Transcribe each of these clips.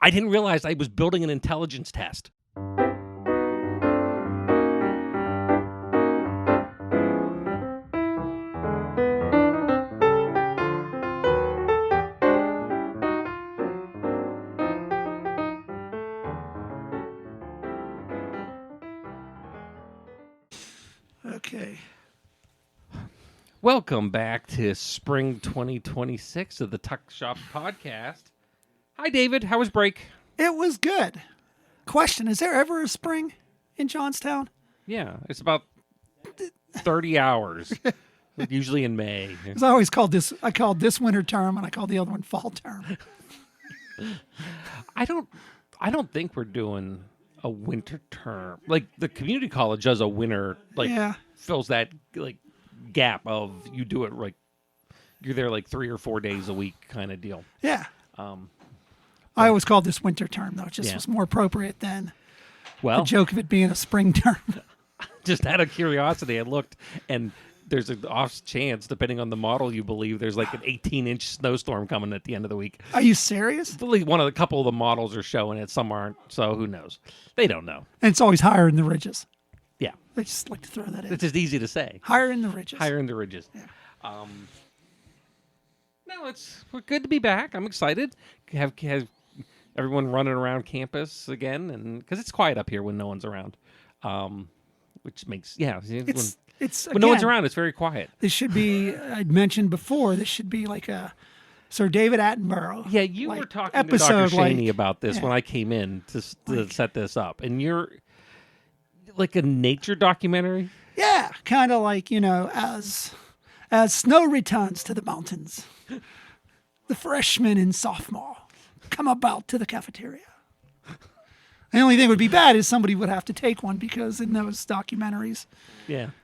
I didn't realize I was building an intelligence test. Okay. Welcome back to spring 2026 of the Tuck Shop podcast. Hi, David. How was break? It was good. Question, is there ever a spring in Johnstown? Yeah, it's about 30 hours, usually in May. Because I called this winter term and I called the other one fall term. I don't think we're doing a winter term. Like the community college does a winter, fills that like gap of you do it like you're there like 3 or 4 days a week kind of deal. Yeah. I always called this winter term though. It just was more appropriate than the joke of it being a spring term. Just out of curiosity, I looked and there's an off chance, depending on the model you believe, there's like an 18-inch snowstorm coming at the end of the week. Are you serious? A couple of the models are showing it, some aren't, so who knows? They don't know. And it's always higher in the ridges. Yeah. I just like to throw that in. It's just easy to say. Higher in the ridges. Higher in the ridges. Yeah. We're good to be back. I'm excited. Have everyone running around campus again, and because it's quiet up here when no one's around, which makes when no one's around, it's very quiet. This should be, I'd mentioned before, this should be like a Sir David Attenborough. Yeah, you were talking to Dr. Shaney about this when I came in to set this up. And you're like a nature documentary? Yeah, kind of like, as snow returns to the mountains, the freshmen and sophomore come about to the cafeteria. The only thing would be bad is somebody would have to take one because in those documentaries,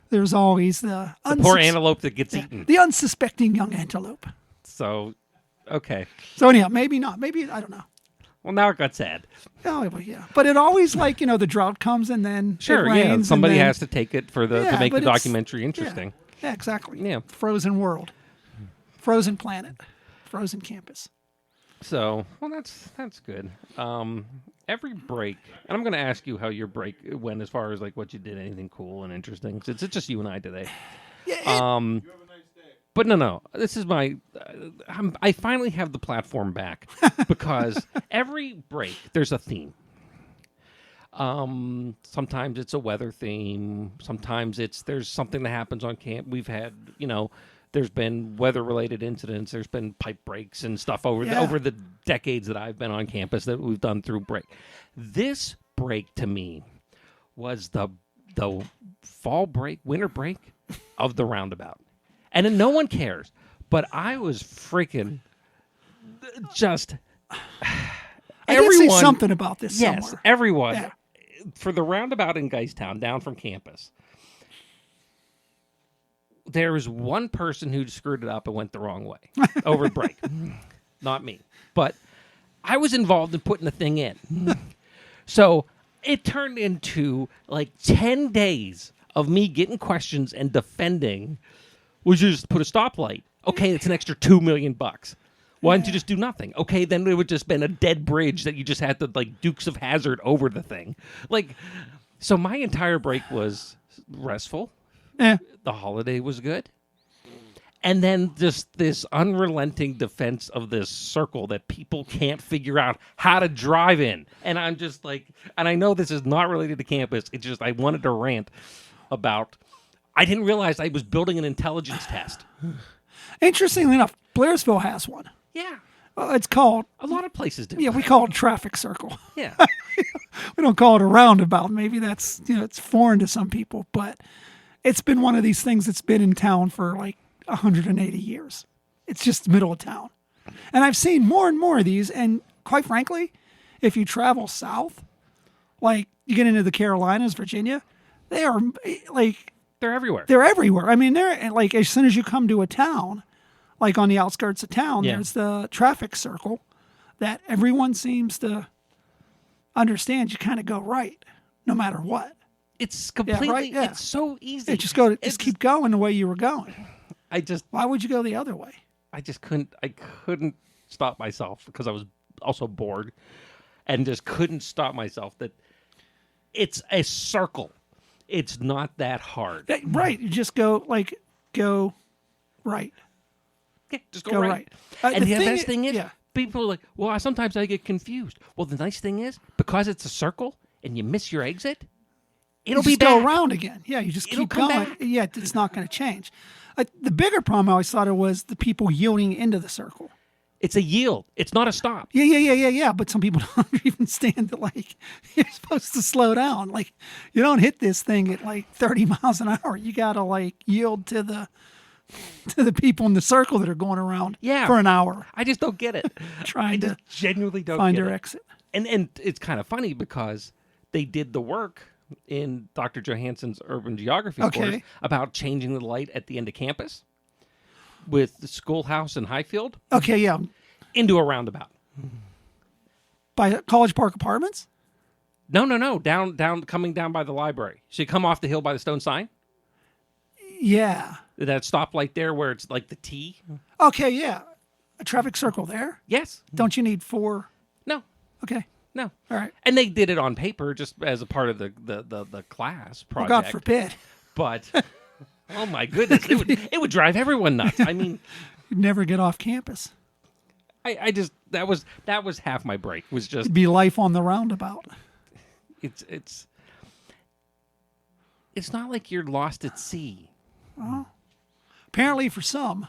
there's always the poor antelope that gets eaten. The unsuspecting young antelope. So, okay. So anyhow, maybe not. Maybe, I don't know. Well, now it got sad. Oh, well, yeah. But it always the drought comes and then it rains. Somebody has to take it to make the documentary interesting. Yeah, exactly. Yeah. Frozen world. Frozen planet. Frozen campus. So, well, that's good. Every break, and I'm going to ask you how your break went as far as like what you did, anything cool and interesting. It's just you and I today. Yeah. You have a nice day. But no. This is my. I finally have the platform back because every break there's a theme. Sometimes it's a weather theme. Sometimes there's something that happens on camp. We've had there's been weather-related incidents. There's been pipe breaks and stuff over the decades that I've been on campus that we've done through break. This break to me was the fall break, winter break of the roundabout. And then no one cares, but I was freaking just I did say something about this somewhere. Yes, everyone. For the roundabout in Geistown, down from campus, there was one person who screwed it up and went the wrong way over break. Not me. But I was involved in putting the thing in. So it turned into like 10 days of me getting questions and defending. Would you just put a stoplight? Okay, it's an extra $2 million. Why didn't you just do nothing? Okay, then it would just been a dead bridge that you just had to like Dukes of Hazzard over the thing. Like, so my entire break was restful. Yeah. The holiday was good. And then just this unrelenting defense of this circle that people can't figure out how to drive in. And I'm just like, and I know this is not related to campus. It's just I wanted to rant about, I didn't realize I was building an intelligence test. Interestingly enough, Blairsville has one. Yeah. It's called... A lot of places do. Yeah, we call it traffic circle. Yeah. We don't call it a roundabout. Maybe that's, it's foreign to some people, but it's been one of these things that's been in town for like 180 years. It's just the middle of town. And I've seen more and more of these, and quite frankly, if you travel south, like you get into the Carolinas, Virginia, they are like... They're everywhere. They're everywhere. I mean, they're like, as soon as you come to a town, like on the outskirts of town, there's the traffic circle that everyone seems to understand. You kind of go right, no matter what. It's completely, it's so easy. Yeah, just keep going the way you were going. Why would you go the other way? I couldn't stop myself because I was also bored. and just couldn't stop myself. That it's a circle. It's not that hard. Right. You just go right. Yeah, just Go right. And the best thing is, yeah. people are like, well, sometimes I get confused. Well, the nice thing is, because it's a circle and you miss your exit, it'll you be just go back. around again. Yeah, you just It'll keep come going. back. Yeah, it's not going to change. The bigger problem I always thought it was the people yielding into the circle. It's a yield. It's not a stop. Yeah. But some people don't understand that, like, you're supposed to slow down. Like, you don't hit this thing at like 30 miles an hour. You got to like yield to the people in the circle that are going around for an hour I just don't get it. trying to Genuinely don't find get their it. exit. And it's kind of funny because they did the work in Dr. Johansson's urban geography course about changing the light at the end of campus with the schoolhouse in Highfield Okay, yeah. into a roundabout. By College Park Apartments? No. Down, coming down by the library. So you come off the hill by the stone sign. Yeah. That stoplight there where it's like the T. Okay, yeah. A traffic circle there? Yes. Don't you need 4? No. Okay. No. All right. And they did it on paper just as a part of the class project. Well, God forbid. But oh my goodness, it would drive everyone nuts. I mean, You'd never get off campus. I just that was half my break. Was just It'd be life on the roundabout. it's not like you're lost at sea. Apparently for some,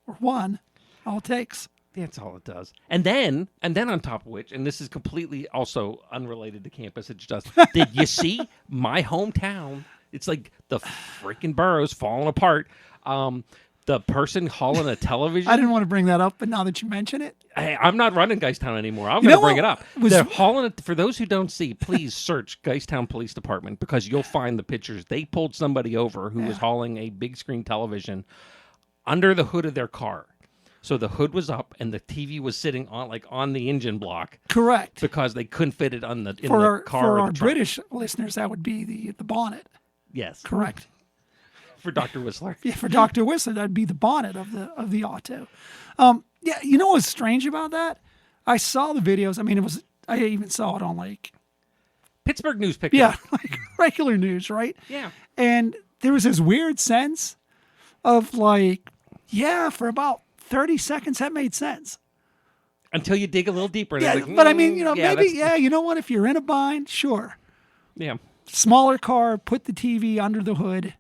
or one, all it takes. That's all it does. And then on top of which, and this is completely also unrelated to campus, it's just, did you see my hometown? It's like the freaking borough's falling apart. The person hauling a television. I didn't want to bring that up, but now that you mention it. Hey, I'm not running Geistown anymore. I'm going to bring it up. They're hauling it. For those who don't see, please search Geistown Police Department because you'll find the pictures. They pulled somebody over who was hauling a big screen television under the hood of their car. So the hood was up and the TV was sitting on the engine block. Correct. Because they couldn't fit it in the car. For our British listeners, that would be the bonnet. Yes. Correct. For Dr. Whistler. Yeah, for Dr. Whistler, that'd be the bonnet of the auto. Yeah, you know what's strange about that? I saw the videos. I mean, I even saw it on like Pittsburgh News picked it up. like regular news, right? Yeah. And there was this weird sense of like, yeah, for about 30 seconds that made sense. Until you dig a little deeper. And Yeah, like, but I mean, you know, maybe, you know what? If you're in a bind, sure. Yeah. Smaller car, put the TV under the hood,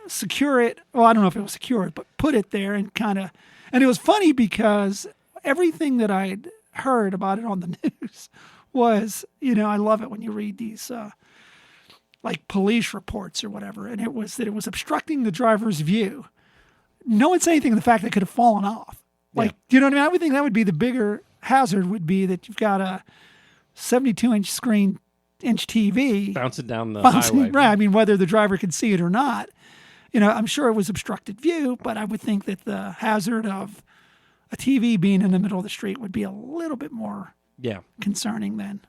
secure it. Well, I don't know if it was secure, but put it there and and it was funny because everything that I'd heard about it on the news was, you know, I love it when you read these like police reports or whatever, and it was that it was obstructing the driver's view. No one said anything of the fact that it could have fallen off. Like, you know what I mean? I would think that would be the bigger hazard would be that you've got a 72-inch inch TV bouncing down the highway. Right. I mean, whether the driver could see it or not, you know, I'm sure it was obstructed view, but I would think that the hazard of a TV being in the middle of the street would be a little bit more concerning then.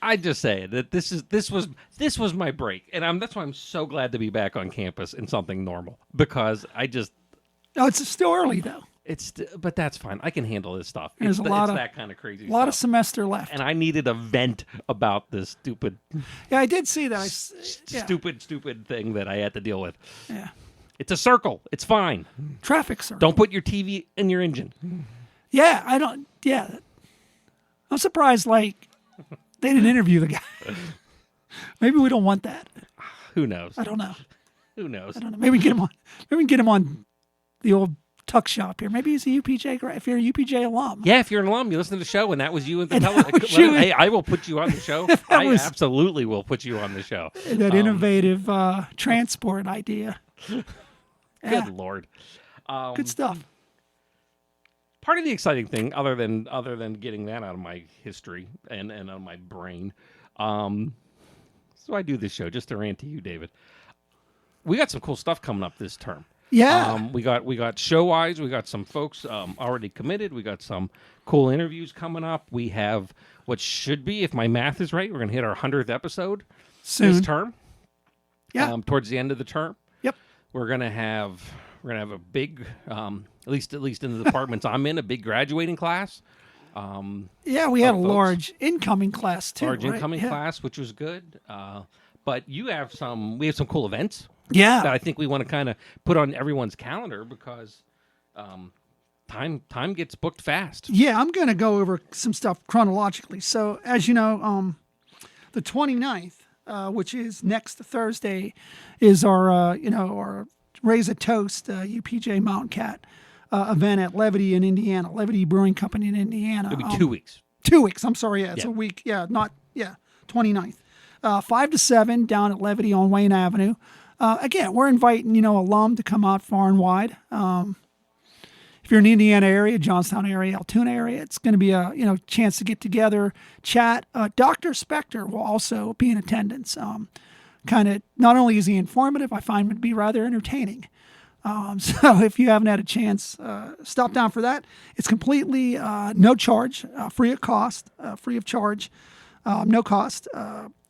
I just say that this was my break, and that's why I'm so glad to be back on campus in something normal because it's still early though. But that's fine. I can handle this stuff. There's it's that kind of crazy. A lot of semester left, and I needed a vent about this stupid. Yeah, I did see that. Stupid thing that I had to deal with. Yeah, it's a circle. It's fine. Traffic circle. Don't put your TV in your engine. Yeah, I don't. Yeah, I'm surprised. Like they didn't interview the guy. Maybe we don't want that. Who knows? I don't know. Who knows? I don't know. Maybe we get him on. Maybe we can get him on the old tuck shop here. Maybe he's a UPJ. If you're a UPJ alum. Yeah, if you're an alum, you listen to the show, and that was you at the television. Hey, I will put you on the show. I absolutely will put you on the show. That innovative transport idea. Good Lord. Good stuff. Part of the exciting thing, other than getting that out of my history and out of my brain, so I do this show just to rant to you, David. We got some cool stuff coming up this term. Yeah. We got show-wise, we got some folks already committed. We got some cool interviews coming up. We have what should be, if my math is right, we're going to hit our 100th episode soon. This term. Yeah. Towards the end of the term. Yep. We're gonna have a big, at least in the departments I'm in, a big graduating class. Yeah, we had a folks. large incoming class too. Large right? incoming Yeah. class, which was good. But we have some cool events Yeah. that I think we want to kind of put on everyone's calendar because time gets booked fast. Yeah, I'm going to go over some stuff chronologically. So, as you know, the 29th, which is next Thursday, is our our Raise a Toast UPJ Mountain Cat event at Levity in Indiana, Levity Brewing Company in Indiana. It'll be 2 weeks. 2 weeks. I'm sorry. Yeah, it's Yeah. a week. Yeah, 29th. 5 to 7 down at Levity on Wayne Avenue. Again, we're inviting alum to come out far and wide. If you're in the Indiana area, Johnstown area, Altoona area, it's going to be a chance to get together, chat. Dr. Spector will also be in attendance. Kind of not only is he informative, I find him to be rather entertaining. So if you haven't had a chance, stop down for that. It's completely no charge, free of cost, free of charge, no cost.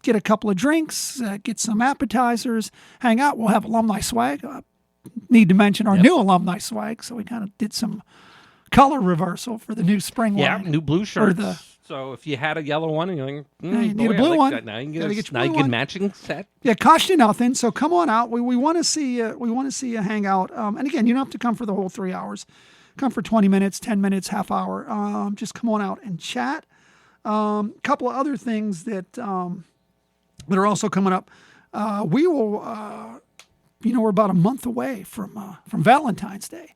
Get a couple of drinks, get some appetizers, hang out. We'll have alumni swag. Need to mention our new alumni swag. So we kind of did some color reversal for the new spring Yeah, line. new blue shirts. the- So if you had a yellow one, and you're like, you boy, need a I blue like one. that. Now you can Gotta get, get your a blue one. matching set. Yeah, cost you nothing. So come on out. We want to see you. We want to see you hang out. And again, you don't have to come for the whole 3 hours. Come for 20 minutes, 10 minutes, half hour. Just come on out and chat. A couple of other things that are also coming up. We will. We're about a month away from Valentine's Day.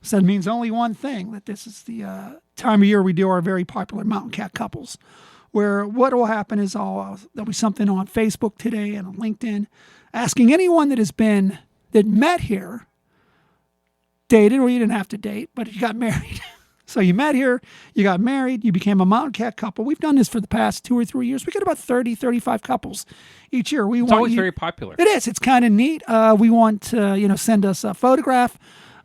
So that means only one thing, that this is the time of year we do our very popular mountain cat couples, where what will happen is there'll be something on Facebook today and on LinkedIn asking anyone that met here, dated, or you didn't have to date, but you got married. So you met here, you got married, you became a mountain cat couple. We've done this for the past 2 or 3 years. We get about 30, 35 couples each year. It's always very popular. It is. It's kind of neat. We want to, send us a photograph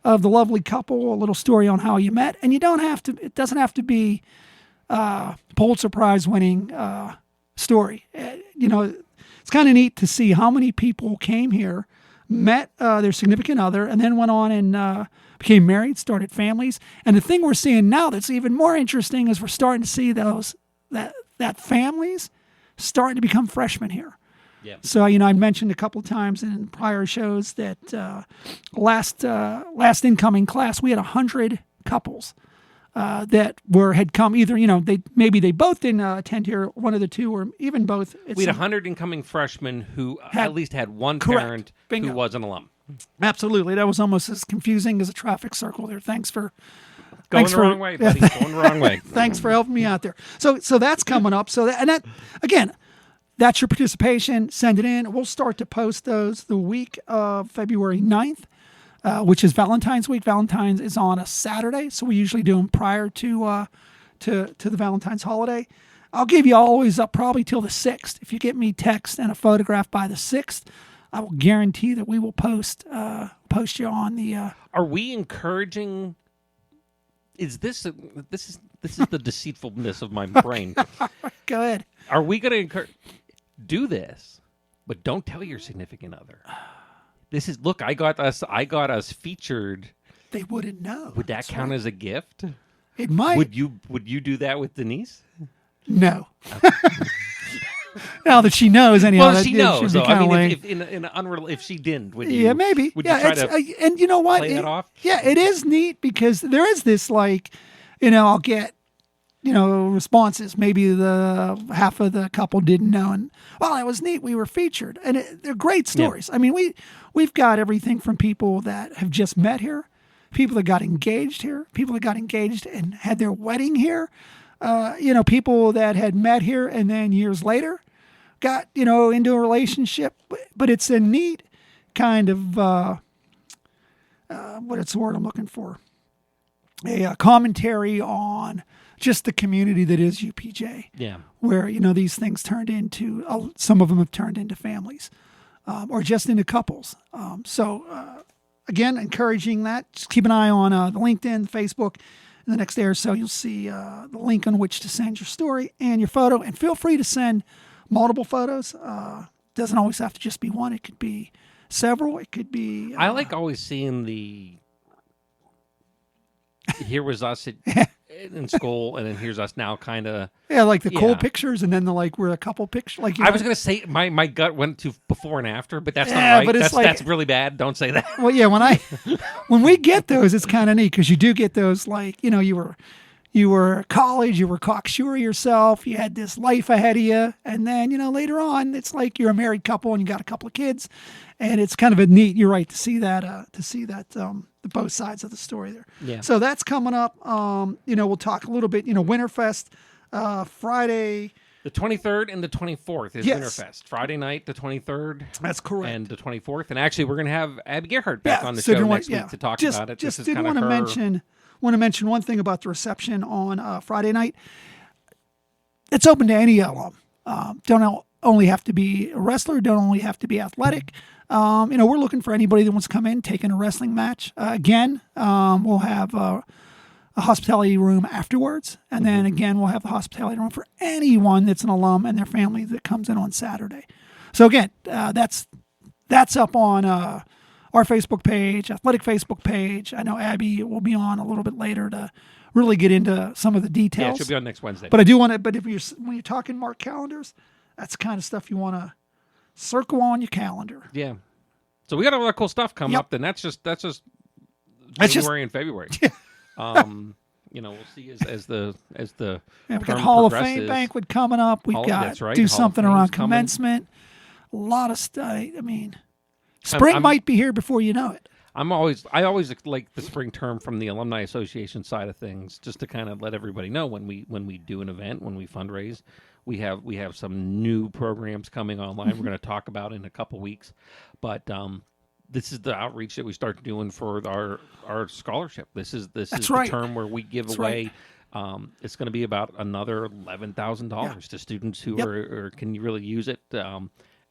of the lovely couple, a little story on how you met, and it doesn't have to be Pulitzer Prize winning story. It's kind of neat to see how many people came here, met their significant other, and then went on and became married, started families. And the thing we're seeing now that's even more interesting is we're starting to see that families starting to become freshmen here. Yeah. So, I mentioned a couple of times in prior shows that last incoming class, we had 100 couples that had come either, they both didn't attend here, one of the two, or even both. We had 100 incoming freshmen who at least had one Correct. parent Bingo. who was an alum. Absolutely. That was almost as confusing as a traffic circle there. Thanks for Wrong way, buddy. Going the wrong way. Thanks for helping me out there. So that's coming up. So that again, that's your participation. Send it in. We'll start to post those the week of February 9th, which is Valentine's week. Valentine's is on a Saturday, so we usually do them prior to the Valentine's holiday. I'll give you always up probably till the 6th. If you get me text and a photograph by the 6th, I will guarantee that we will post you on the. Are we encouraging? Is this is the deceitfulness of my brain? Go ahead. Are we going to encourage? Do this, but don't tell your significant other. This is look. I got us featured. They wouldn't know. Would that count as a gift? It might. Would you do that with Denise? No. Now that she knows, anyhow. Well, she knows. Should be I mean, like, if she didn't, would you? yeah, maybe. Would Yeah, you try to and you know what? play that off? Yeah, it is neat because there is this I'll get responses. Maybe the half of the couple didn't know, and well, it was neat. We were featured, and they're great stories. Yeah. I mean, we've got everything from people that have just met here, people that got engaged here, people that got engaged and had their wedding here. People that had met here and then years later got, into a relationship. But it's a neat kind of, what's the word I'm looking for? A commentary on just the community that is UPJ. Yeah. Where, these things turned into, some of them have turned into families or just into couples. Again, encouraging that. Just keep an eye on the LinkedIn, Facebook. In the next day or so, you'll see the link on which to send your story and your photo. And feel free to send multiple photos. Doesn't always have to just be one. It could be several. It could be... I like always seeing the... Here was us. in school, and then here's us now, kind of. Yeah, like the cool pictures, and then we're a couple pictures. Like I was gonna say my gut went to before and after, but that's not Yeah, right. but it's That's really bad. Don't say that. well, yeah, when we get those, it's kind of neat because you do get those, like, you were at college, you were cocksure of yourself, you had this life ahead of you, and then later on, it's like you're a married couple and you got a couple of kids, and it's kind of a neat. You're right to see that both sides of the story there. Yeah. So that's coming up. We'll talk a little bit. Winterfest, Friday. The 23rd and the 24th is Yes. Winterfest. Friday night, the 23rd. That's correct. And the 24th. And actually, we're going to have Abby Gerhardt back on the so show did next week to talk about it. Just this did is want to her... want to mention one thing about the reception on Friday night. It's open to any alum. Don't only have to be a wrestler. Don't only have to be athletic. We're looking for anybody that wants to come in, take in a wrestling match. Again, we'll have a hospitality room afterwards. And then again, we'll have the hospitality room for anyone that's an alum and their family that comes in on Saturday. So again, that's up on our Facebook page, athletic Facebook page. I know Abby will be on a little bit later to really get into some of the details. Yeah, she'll be on next Wednesday. But I do want to, when you're talking mark calendars, that's the kind of stuff you want to circle on your calendar. Yeah. So we got a lot of cool stuff coming up. Then that's just January and February. We'll see as the we got Hall of Fame banquet coming up. We've got do something around commencement. A lot of stuff. I mean, spring might be here before you know it. I always like the spring term from the Alumni Association side of things, just to kind of let everybody know when we do an event, when we fundraise. We have some new programs coming online. We're going to talk about in a couple weeks, but this is the outreach that we start doing for our scholarship. This is the term where we give away. Right. It's going to be about another $11,000 to students who are can really use it.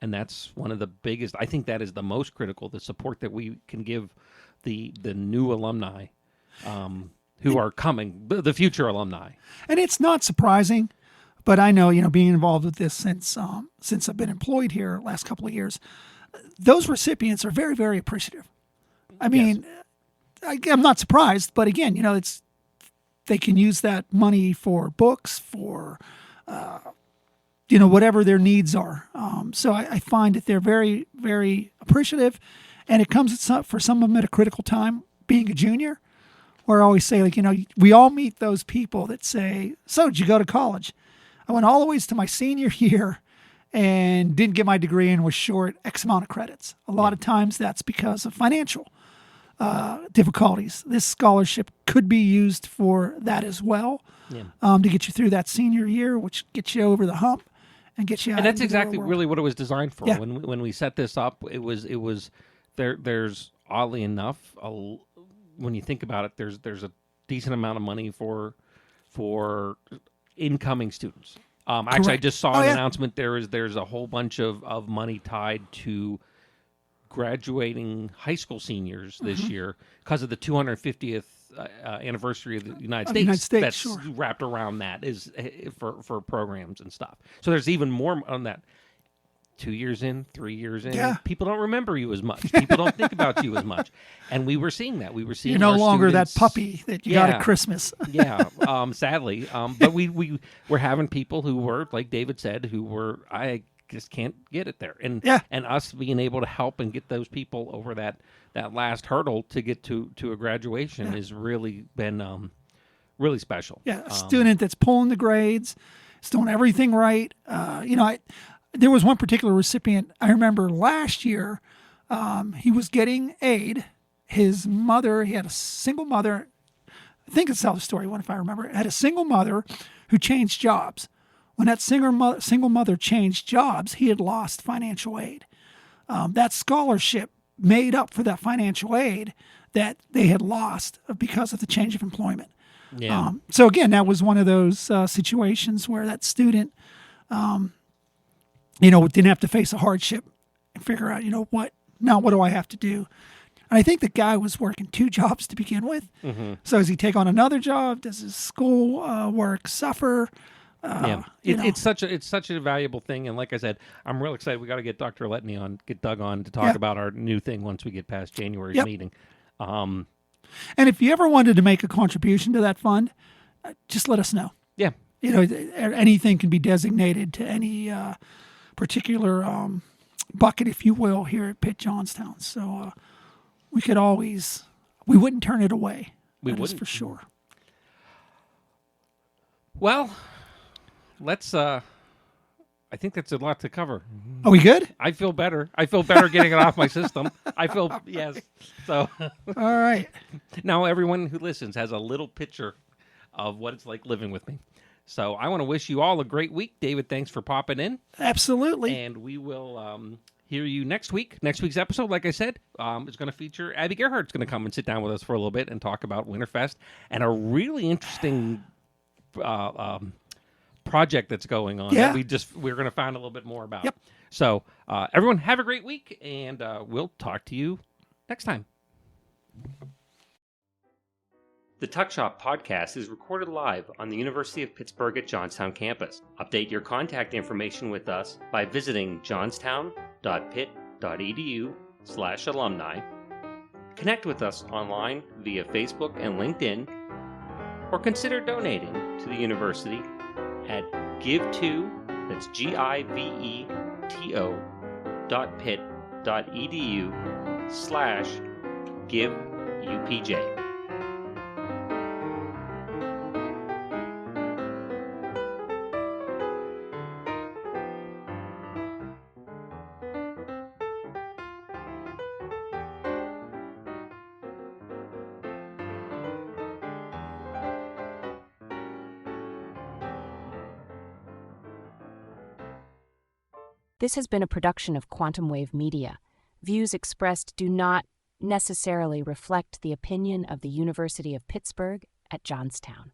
And that's one of the biggest. I think that is the most critical. The support that we can give the new alumni who are coming, the future alumni. And it's not surprising. But I know, being involved with this since I've been employed here last couple of years, those recipients are very, very appreciative. I mean, I'm not surprised, but again, they can use that money for books, for whatever their needs are. So I find that they're very, very appreciative, and it comes for some of them at a critical time. Being a junior, where I always say, we all meet those people that say, "So, did you go to college?" I went all the way to my senior year and didn't get my degree and was short X amount of credits. A lot of times that's because of financial difficulties. This scholarship could be used for that as well, to get you through that senior year, which gets you over the hump and gets you out. And that's exactly really what it was designed for. Yeah. When we set this up, it was there's oddly enough, when you think about it, there's a decent amount of money for incoming students. Actually, I just saw an announcement. There's a whole bunch of money tied to graduating high school seniors this year because of the 250th anniversary of the United States. That's wrapped around that is for programs and stuff. So there's even more on that. 2 years in, 3 years in, people don't remember you as much. People don't think about you as much. And we were seeing that. You're no longer that puppy that you got at Christmas. Sadly. But we're having people who were, like David said, I just can't get it there. And us being able to help and get those people over that last hurdle to get to a graduation has really been really special. Yeah, a student that's pulling the grades, is doing everything right. There was one particular recipient I remember last year. He was getting aid. His mother, he had a single mother. I think it's the story one if I remember. Had a single mother who changed jobs. When that single mother changed jobs, he had lost financial aid. That scholarship made up for that financial aid that they had lost because of the change of employment. Yeah. So again, that was one of those situations where that student didn't have to face a hardship and figure out, what do I have to do? And I think the guy was working 2 jobs to begin with. Mm-hmm. So does he take on another job? Does his school work suffer? It's such a valuable thing. And like I said, I'm real excited. We got to get Dr. Letney get Doug on to talk about our new thing once we get past January's meeting. And if you ever wanted to make a contribution to that fund, just let us know. Yeah. Anything can be designated to any particular bucket, if you will, here at Pitt Johnstown. So we wouldn't turn it away. We That is wouldn't. for sure. Well, let's. I think that's a lot to cover. Are we good? I feel better. I feel better getting it off my system. I feel yes. So All right. now everyone who listens has a little picture of what it's like living with me. So I want to wish you all a great week. David, thanks for popping in. Absolutely. And we will hear you next week. Next week's episode, like I said, is going to feature Abby Gerhardt's going to come and sit down with us for a little bit and talk about Winterfest and a really interesting project that's going on. Yeah. That we're going to find a little bit more about. Yep. So everyone have a great week, and we'll talk to you next time. The Tuck Shop podcast is recorded live on the University of Pittsburgh at Johnstown campus. Update your contact information with us by visiting johnstown.pitt.edu/alumni. Connect with us online via Facebook and LinkedIn, or consider donating to the university at that's giveto.pitt.edu/giveupj. This has been a production of Quantum Wave Media. Views expressed do not necessarily reflect the opinion of the University of Pittsburgh at Johnstown.